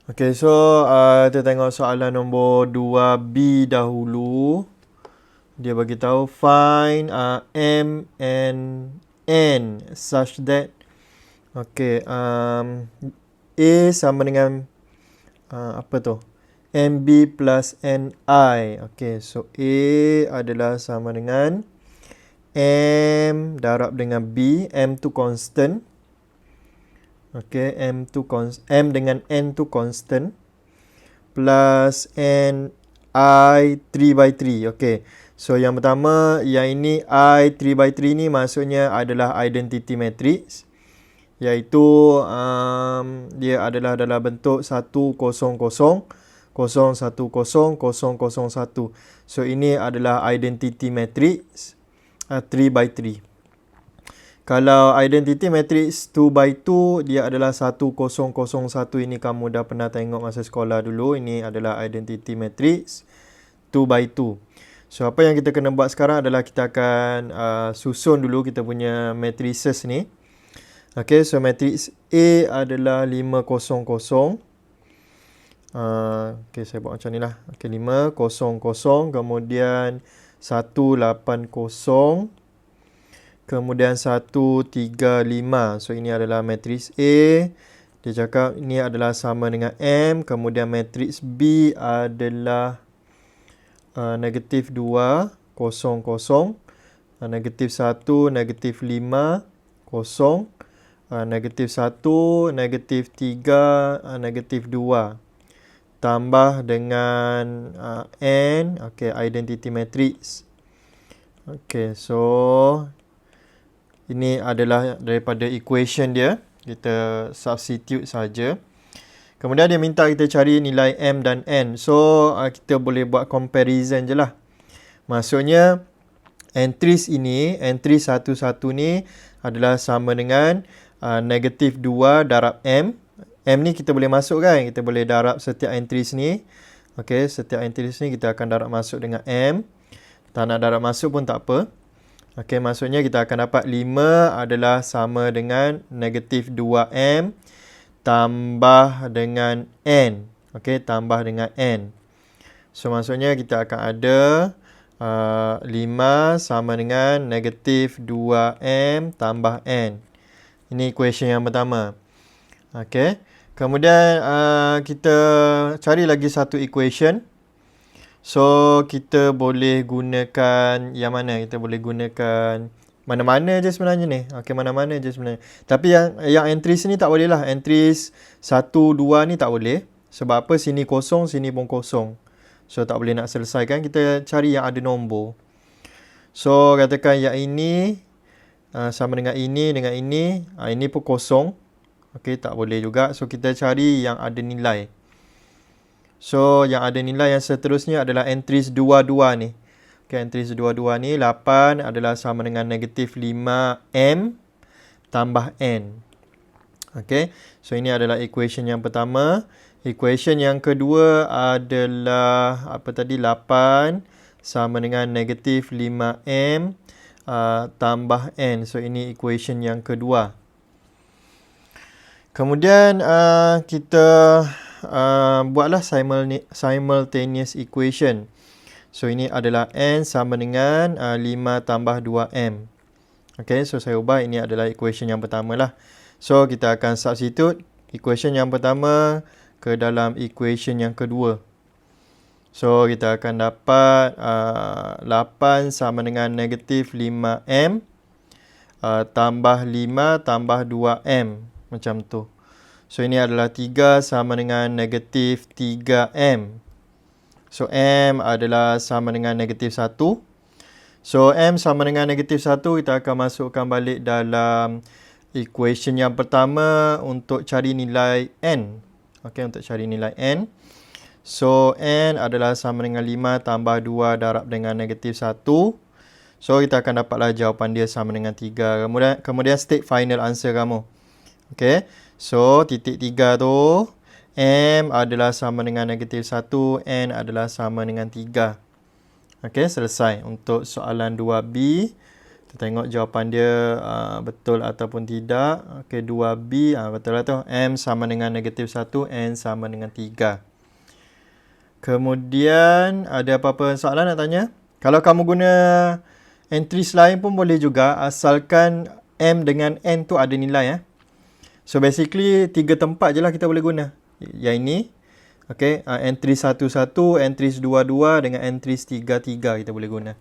Okay, so kita tengok soalan nombor 2B dahulu. Dia bagi tahu find M and N such that A sama dengan apa tu? MB plus NI. Okay, so A adalah sama dengan M darab dengan B. M tu constant. Okay, M dengan N tu constant. Plus N I 3 by 3. Okay, so yang pertama, yang ini I 3 by 3 ni maksudnya adalah identity matrix, iaitu dia adalah dalam bentuk 1, 0, 0, 0, 1, 0, 0, 0, 1. So ini adalah identity matrix 3 by 3. Kalau identity matrix 2 by 2, dia adalah 1, 0, 0, 1. Ini kamu dah pernah tengok masa sekolah dulu. Ini adalah identity matrix 2 by 2. So apa yang kita kena buat sekarang adalah kita akan susun dulu kita punya matrices ni. Okay, so matrix A adalah 5, 0, 0. Okay, saya buat macam ni lah. Okay, 5, 0, 0. Kemudian 1, 8, 0. Kemudian 1, 3, 5. So ini adalah matriks A. Dia cakap ini adalah sama dengan M. Kemudian matriks B adalah negatif 2, 0, 0. Negatif 1, negatif 5, 0. Negatif 1, negatif 3, negatif 2. Tambah dengan N. Okay, identity matrix. Okay, so ini adalah daripada equation dia. Kita substitute saja. Kemudian dia minta kita cari nilai M dan N. So, kita boleh buat comparison je lah. Maksudnya, entries ini, entry 1, 1 ni adalah sama dengan negatif 2 darab M. M ni kita boleh masuk kan? Kita boleh darab setiap entries ni. Okay, setiap entries ni kita akan darab masuk dengan M. Tak nak darab masuk pun tak apa. Okey, maksudnya kita akan dapat 5 adalah sama dengan negatif 2M tambah dengan N. Okey, tambah dengan N. So, maksudnya kita akan ada 5 sama dengan negatif 2M tambah N. Ini equation yang pertama. Okey, kemudian kita cari lagi satu equation. So, kita boleh gunakan yang mana? Kita boleh gunakan mana-mana je sebenarnya ni. Okey, mana-mana je sebenarnya. Tapi yang entries ni tak boleh lah. Entries 1, 2 ni tak boleh. Sebab apa? Sini kosong, sini pun kosong. So, tak boleh nak selesaikan. Kita cari yang ada nombor. So, katakan yang ini sama dengan ini, dengan ini. Ini pun kosong. Okey, tak boleh juga. So, kita cari yang ada nilai. So, yang ada nilai yang seterusnya adalah entries 22 ni. Okay, entries 22 ni, 8 adalah sama dengan negatif 5M tambah N. Okay, so ini adalah equation yang pertama. Equation yang kedua adalah, 8 sama dengan negatif 5M tambah N. So, ini equation yang kedua. Kemudian, kita buatlah simultaneous equation. So, ini adalah N sama dengan 5 tambah 2M. Okay, so saya ubah. Ini adalah equation yang pertama lah. So, kita akan substitute equation yang pertama ke dalam equation yang kedua. So, kita akan dapat 8 sama dengan negatif 5M tambah 5 tambah 2M. Macam tu. So, ini adalah 3 sama dengan negatif 3M. So, M adalah sama dengan negatif 1. So, M sama dengan negatif 1. Kita akan masukkan balik dalam equation yang pertama untuk cari nilai N. Okey, untuk cari nilai N. So, N adalah sama dengan 5 tambah 2 darab dengan negatif 1. So, kita akan dapatlah jawapan dia sama dengan 3. Kemudian state final answer kamu. Okey, so titik 3 tu M adalah sama dengan negatif 1, N adalah sama dengan 3. Okey, selesai untuk soalan 2B Kita tengok jawapan dia betul ataupun tidak. Okey, 2B. Betul lah tu. M sama dengan negatif 1, N sama dengan 3. Kemudian, ada apa-apa soalan nak tanya? Kalau kamu guna entries lain pun boleh juga, asalkan M dengan N tu ada nilai. So, basically, 3 tempat je lah kita boleh guna. Yang ini. Okey, entries 1, entries 2 dengan entries 3 kita boleh guna.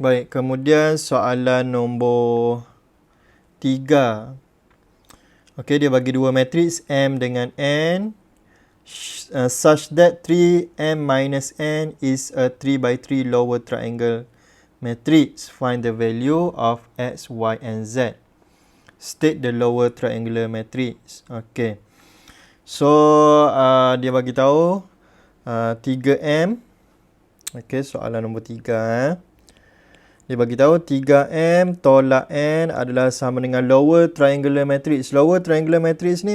Baik, kemudian soalan nombor 3. Okey, dia bagi dua matriks M dengan N such that 3M minus N is a 3 by 3 lower triangle matrix. Find the value of X, Y and Z. State the lower triangular matrix. Okey. So, dia bagi tahu 3M. Okey, soalan nombor 3. Dia bagi tahu 3M tolak N adalah sama dengan lower triangular matrix. Lower triangular matrix ni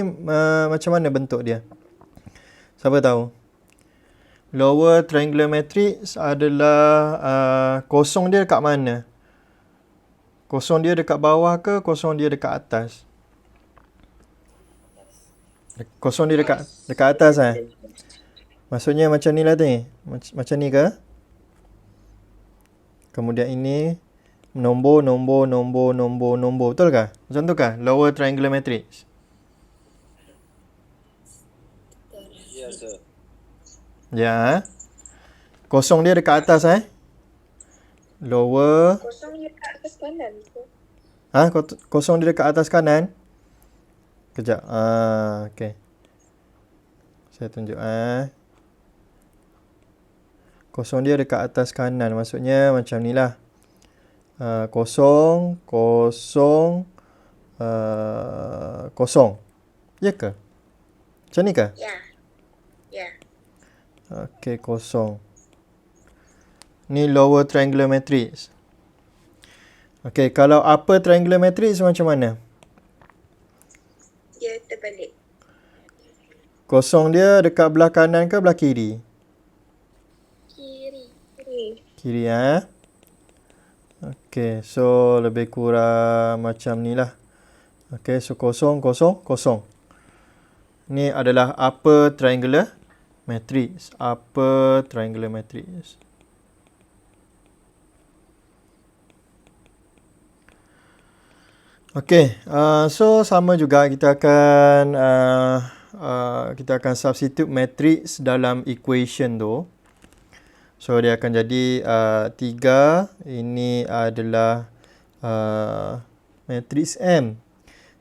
macam mana bentuk dia? Siapa tahu? Lower triangular matrix adalah kosong dia dekat mana? Kosong dia dekat bawah ke kosong dia dekat atas? Kosong dia dekat atas Maksudnya macam ni lah ni. Macam ni ke? Kemudian ini nombor. Betul kah? Macam tu kah? Lower triangular matrix. Ya, sir. Ya. Kosong dia dekat atas Lower. Kosong dia kat atas kanan ke? Kosong dia dekat atas kanan. Kejap. Okey. Saya tunjuk Kosong dia dekat atas kanan. Maksudnya macam ni lah. Kosong. Ya ke? Macam ni ke? Ya. Okey, kosong. Ni lower triangular matrix. Okey, kalau upper triangular matrix macam mana? Dia terbalik. Kosong dia dekat belah kanan ke belah kiri? Kiri Okey, so lebih kurang macam ni lah. Okey, so kosong. Ni adalah upper triangular matrix. Upper triangular matrix. Okey, so sama juga kita akan substitute matrix dalam equation tu. So, dia akan jadi 3. Ini adalah matrix M.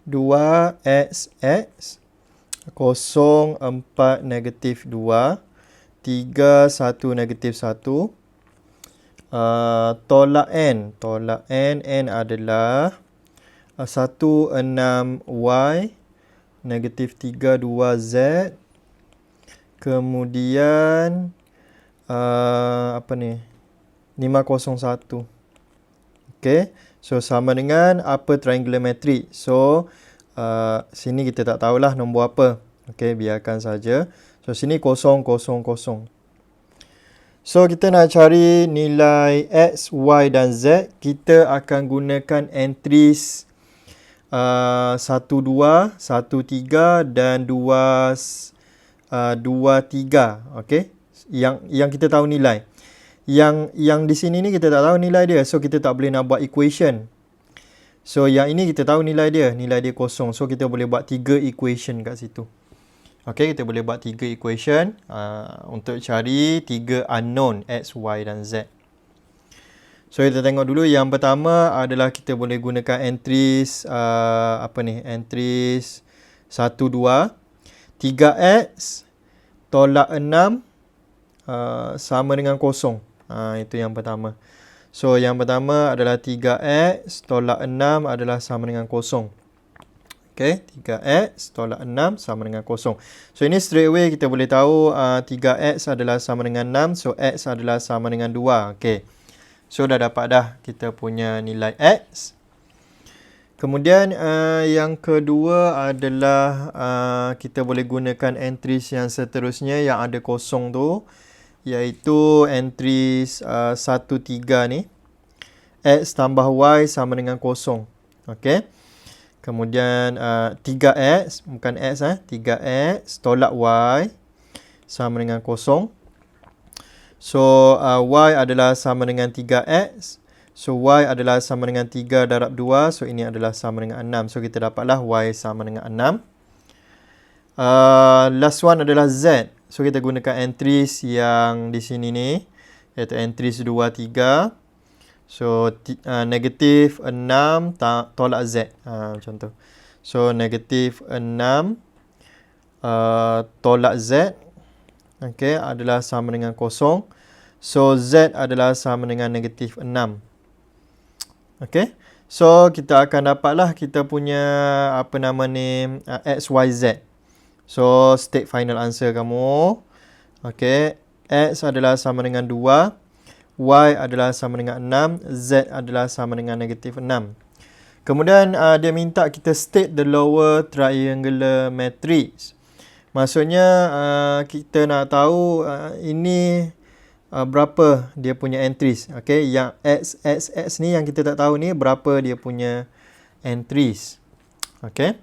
2, X, 0, 4, negatif 2. 3, 1, negatif 1. Tolak N. N adalah 1, 6, Y. Negatif 3, 2, Z. Kemudian 501. Okey. So, sama dengan upper triangular matrix. So, sini kita tak tahulah nombor apa. Okey, biarkan saja. So, sini 0. So, kita nak cari nilai X, Y dan Z. Kita akan gunakan entries 1, 2, 1, 3 dan 2, 3. Okey. Yang kita tahu nilai. Yang di sini ni kita tak tahu nilai dia. So, kita tak boleh nak buat equation. So, yang ini kita tahu nilai dia. Nilai dia 0. So, kita boleh buat 3 equation kat situ. Okey, kita boleh buat 3 equation untuk cari 3 unknown X, Y dan Z. So, kita tengok dulu. Yang pertama adalah kita boleh gunakan entries entries 1, 2. 3X tolak 6 sama dengan 0. Itu yang pertama. So, yang pertama adalah 3X tolak 6 adalah sama dengan 0. Okay, 3X tolak 6 sama dengan 0. So, ini straight away kita boleh tahu 3X adalah sama dengan 6. So, X adalah sama dengan 2. Okay. So, dah dapat dah kita punya nilai X. Kemudian yang kedua adalah kita boleh gunakan entries yang seterusnya yang ada kosong tu. iaitu entries 1, 3 ni. X tambah Y sama dengan kosong. Okey. Kemudian 3X, bukan X 3X tolak Y sama dengan kosong. So Y adalah sama dengan 3X. So Y adalah sama dengan 3 darab 2. So ini adalah sama dengan 6. So kita dapatlah Y sama dengan 6. Last one adalah Z. So kita gunakan entries yang di sini ni, iaitu entries 2, 3. So negatif 6 tolak Z, macam tu. So negatif 6 tolak Z, okay, adalah sama dengan kosong. So Z adalah sama dengan negatif 6. Okay. So kita akan dapatlah kita punya apa nama ni, X, Y, Z. So state final answer kamu. Okay. X adalah sama dengan 2. Y adalah sama dengan 6. Z adalah sama dengan negatif 6. Kemudian dia minta kita state the lower triangular matrix. Maksudnya kita nak tahu ini berapa dia punya entries. Okay, yang X ni yang kita tak tahu ni berapa dia punya entries. Okay.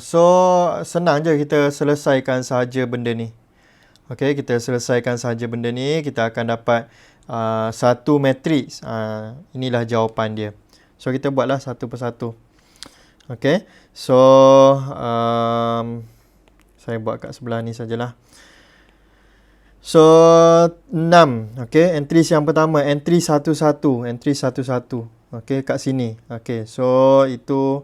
So senang je kita selesaikan sahaja benda ni. Okay, kita selesaikan sahaja benda ni. Kita akan dapat satu matrix. Inilah jawapan dia. So kita buatlah satu persatu. Okay. So saya buat kat sebelah ni sajalah. So 6. Okay, entries yang pertama, entry 11. Entry 11. Okay, kat sini. Okay, so itu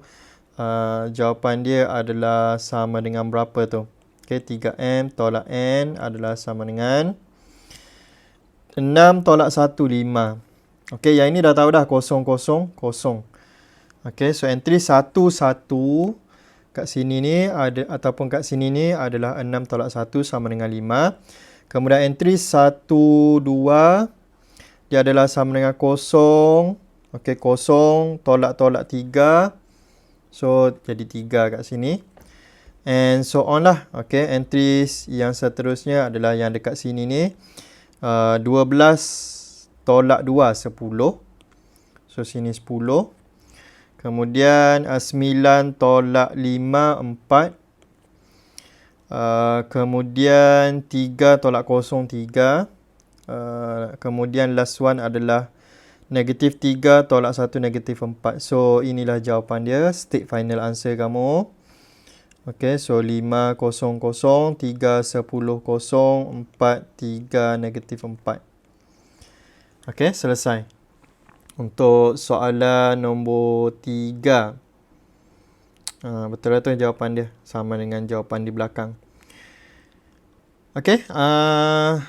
jawapan dia adalah sama dengan berapa tu? Okay, 3M tolak N adalah sama dengan 6 tolak 1, 5. Okay, yang ini dah tahu dah, 0, 0, 0. Okay, so entry 1, 1 kat sini ni ada, ataupun kat sini ni adalah 6 tolak 1 sama dengan 5. Kemudian entry 1, 2 dia adalah sama dengan 0. Okay, 0 tolak 3. So jadi 3 kat sini. And so on lah. Okay, entries yang seterusnya adalah yang dekat sini ni. 12 tolak 2, 10. So sini 10. Kemudian 9 tolak 5, 4. Kemudian 3 tolak 0, 3. Kemudian last one adalah negatif 3 tolak 1, negatif 4. So inilah jawapan dia. State final answer kamu. Okay, so 5, 0, 0, 3, 10, 0, 4, 3, negatif 4. Okay, selesai. Untuk soalan nombor 3. Betul lah tu jawapan dia. Sama dengan jawapan di belakang. Okay,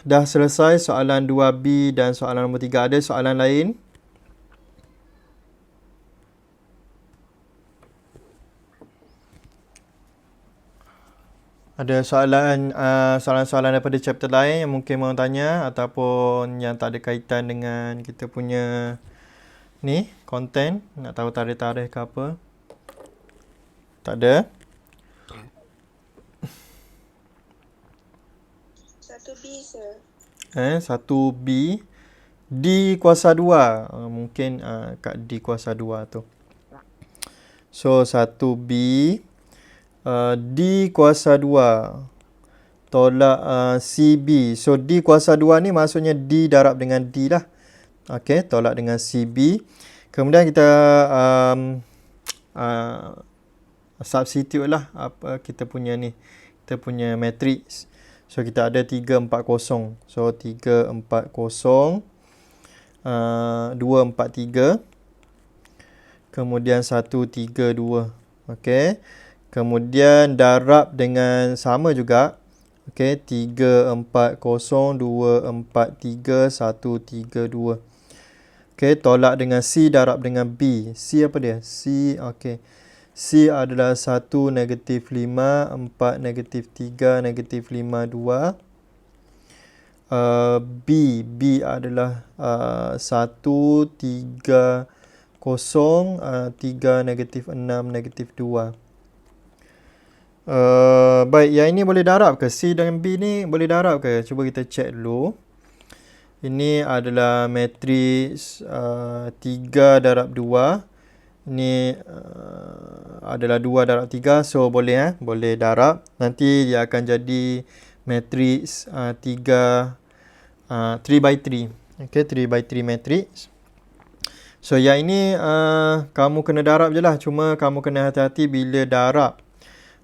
dah selesai soalan 2B dan soalan nombor 3. Ada soalan lain? Ada soalan-soalan daripada chapter lain yang mungkin mau tanya ataupun yang tak ada kaitan dengan kita punya ni, content, nak tahu tarikh-tarikh ke apa? Tak ada? 1B, sir. 1B. D kuasa 2. Mungkin kat D kuasa 2 tu. So 1B. D kuasa 2 tolak CB. So D kuasa 2 ni maksudnya D darab dengan D lah. Okay, tolak dengan CB. Kemudian kita substitute lah apa kita punya ni. Kita punya matrix. So kita ada 3, 4, 0. So 3, 4, 0. 2, 4, 3. Kemudian 1, 3, 2. Okay. Kemudian darab dengan sama juga. Okay, 3, 4, 0, 2, 4, 3, 1, 3, 2. Okay, tolak dengan C darab dengan B. C apa dia? C, okay. C adalah 1, negatif 5, 4, negatif 3, negatif 5, 2. B adalah 1, 3, 0, 3, negatif 6, negatif 2. Baik, yang ini boleh darab ke? C dengan B ni boleh darab ke? Cuba kita check dulu. Ini adalah matriks 3 darab 2. Ini adalah 2 darab 3. So boleh boleh darab. Nanti dia akan jadi matriks 3 by 3. Okay, 3 by 3 matriks. So yang ini kamu kena darab je lah. Cuma kamu kena hati-hati bila darab.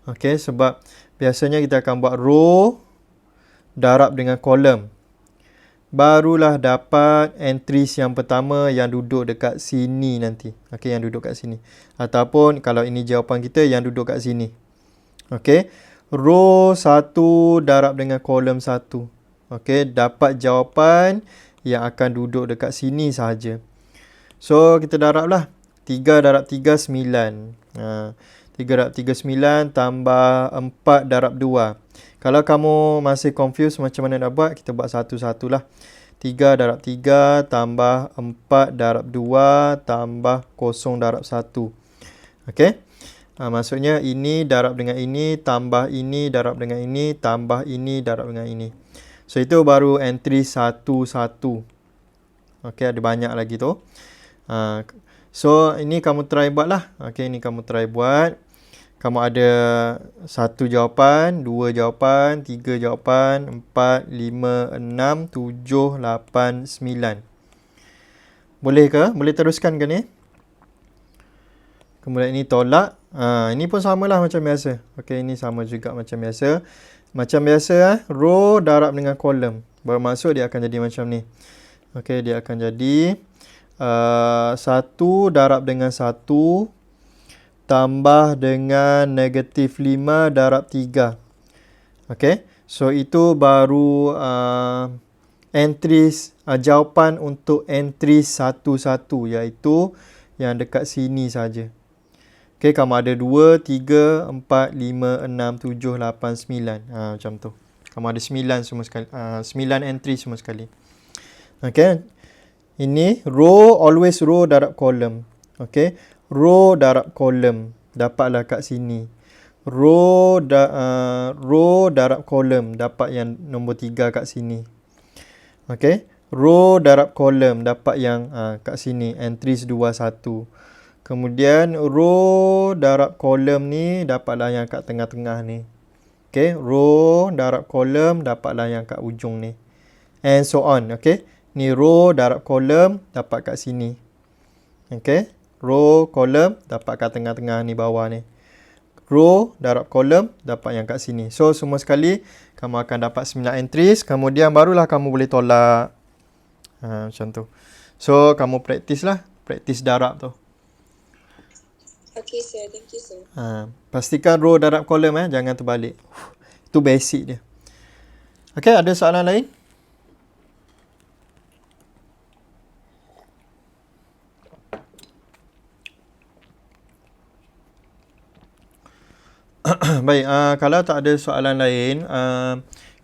Okay, sebab biasanya kita akan buat row darab dengan kolom. Barulah dapat entries yang pertama yang duduk dekat sini nanti. Okay, yang duduk kat sini. Ataupun kalau ini jawapan kita, yang duduk kat sini. Okay, row 1 darab dengan kolom 1. Okay, dapat jawapan yang akan duduk dekat sini sahaja. So, kita darab lah. 3 darab 3, 9. 3 darab 3, 9 tambah 4 darab 2. Kalau kamu masih confused macam mana nak buat, kita buat satu-satu lah. 3 darab 3 tambah 4 darab 2 tambah 0 darab 1. Okay. Maksudnya ini darab dengan ini, tambah ini darab dengan ini, tambah ini darab dengan ini. So, itu baru entry 1-1. Okay, ada banyak lagi tu. So, ini kamu try buat lah. Okay, ini kamu try buat. Kamu ada 1 jawapan, 2 jawapan, 3 jawapan, 4, 5, 6, 7, 8, 9. Boleh ke? Boleh teruskan ke ni? Kemudian ini tolak. Ini pun samalah macam biasa. Okey, ini sama juga macam biasa. Macam biasa, row darab dengan kolom. Bermaksud dia akan jadi macam ni. Okey, dia akan jadi 1 darab dengan 1 tambah dengan negatif 5 darab 3. Okey, so itu baru entries, jawapan untuk entries 1-1, iaitu yang dekat sini saja. Okey, kamu ada 2, 3, 4, 5, 6, 7, 8, 9. Macam tu. Kamu ada 9 semua sekali. 9 entry semua sekali. Okey. Ini row, always row darab kolom. Okey. Row darab kolom. Dapatlah kat sini. Row darab kolom. Dapat yang nombor 3 kat sini. Okey. Row darab kolom. Dapat yang kat sini. Entries 2, 1. Kemudian row darab kolom ni dapatlah yang kat tengah-tengah ni. Okay, row darab kolom dapatlah yang kat ujung ni. And so on, okay. Ni row darab kolom dapat kat sini. Okay, row kolom dapat kat tengah-tengah ni bawah ni. Row darab kolom dapat yang kat sini. So semua sekali kamu akan dapat 9 entries. Kemudian barulah kamu boleh tolak. Macam tu. So kamu praktis lah. Praktis darab tu. Okay, sir. Thank you, sir. Pastikan row darab kolom jangan terbalik. Itu basic dia. Okay, ada soalan lain? Baik, kalau tak ada soalan lain,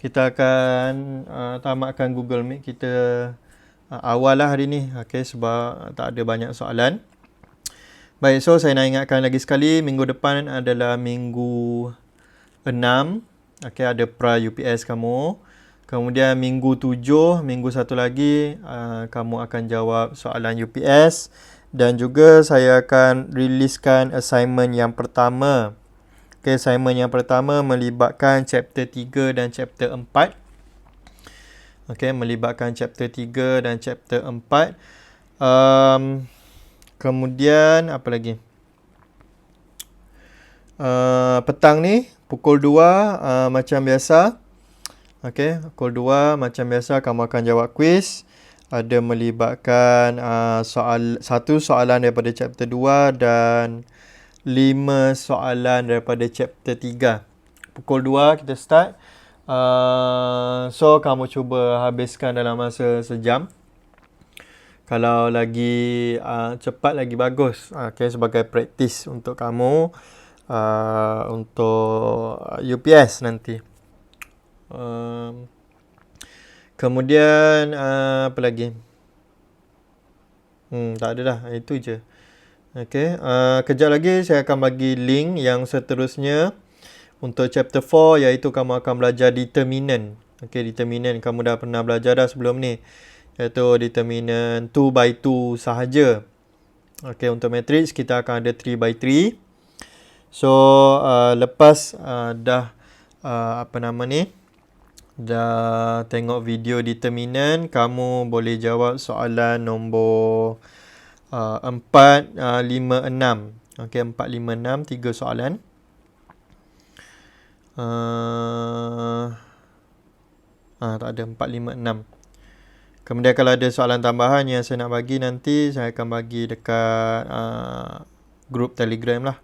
kita akan tamatkan Google Meet kita awal lah hari ni. Okay, sebab tak ada banyak soalan. Baik, so saya nak ingatkan lagi sekali, minggu depan adalah minggu 6. Okay, ada pra UPS kamu. Kemudian minggu 7, minggu satu lagi, kamu akan jawab soalan UPS. Dan juga saya akan riliskan assignment yang pertama. Okay, assignment yang pertama melibatkan chapter 3 dan chapter 4. Okay, melibatkan chapter 3 dan chapter 4. Kemudian apa lagi? Petang ni pukul 2 macam biasa. Okey, pukul 2 macam biasa kamu akan jawab quiz. Ada melibatkan satu soalan daripada chapter 2 dan 5 soalan daripada chapter 3. Pukul 2 kita start. So kamu cuba habiskan dalam masa sejam. Kalau lagi cepat lagi bagus. Okay, sebagai praktis untuk kamu untuk UPS nanti. Kemudian apa lagi? Tak ada dah. Itu je. Okay. Kejap lagi saya akan bagi link yang seterusnya untuk chapter 4 iaitu kamu akan belajar determinant. Okey, determinant kamu dah pernah belajar dah sebelum ni, iaitu determinant 2 by 2 sahaja. Okey, untuk matrix kita akan ada 3 by 3. So lepas dah dah tengok video determinant, kamu boleh jawab soalan nombor 4, 5, 6. Okey, 4, 5, 6, 3 soalan. Tak ada 4, 5, 6. Kemudian kalau ada soalan tambahan yang saya nak bagi nanti, saya akan bagi dekat grup Telegram lah.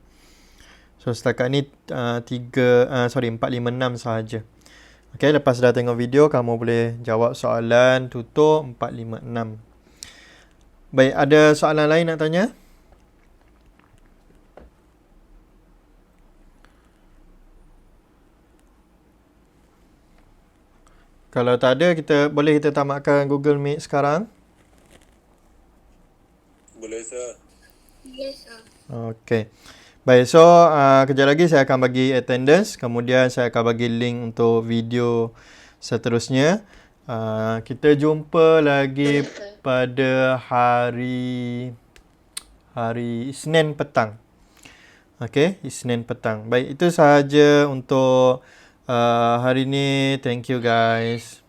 So setakat ni 4, 5, 6 sahaja. Okey, lepas dah tengok video, kamu boleh jawab soalan tutup 4, 5, 6. Baik, ada soalan lain nak tanya? Kalau tak ada, kita tamatkan Google Meet sekarang. Boleh, sir. Yes, sir. Okey. Baik, so kejap lagi saya akan bagi attendance. Kemudian saya akan bagi link untuk video seterusnya. Kita jumpa lagi pada hari Isnin petang. Okey, Isnin petang. Baik, itu sahaja untuk hari ni. Thank you guys.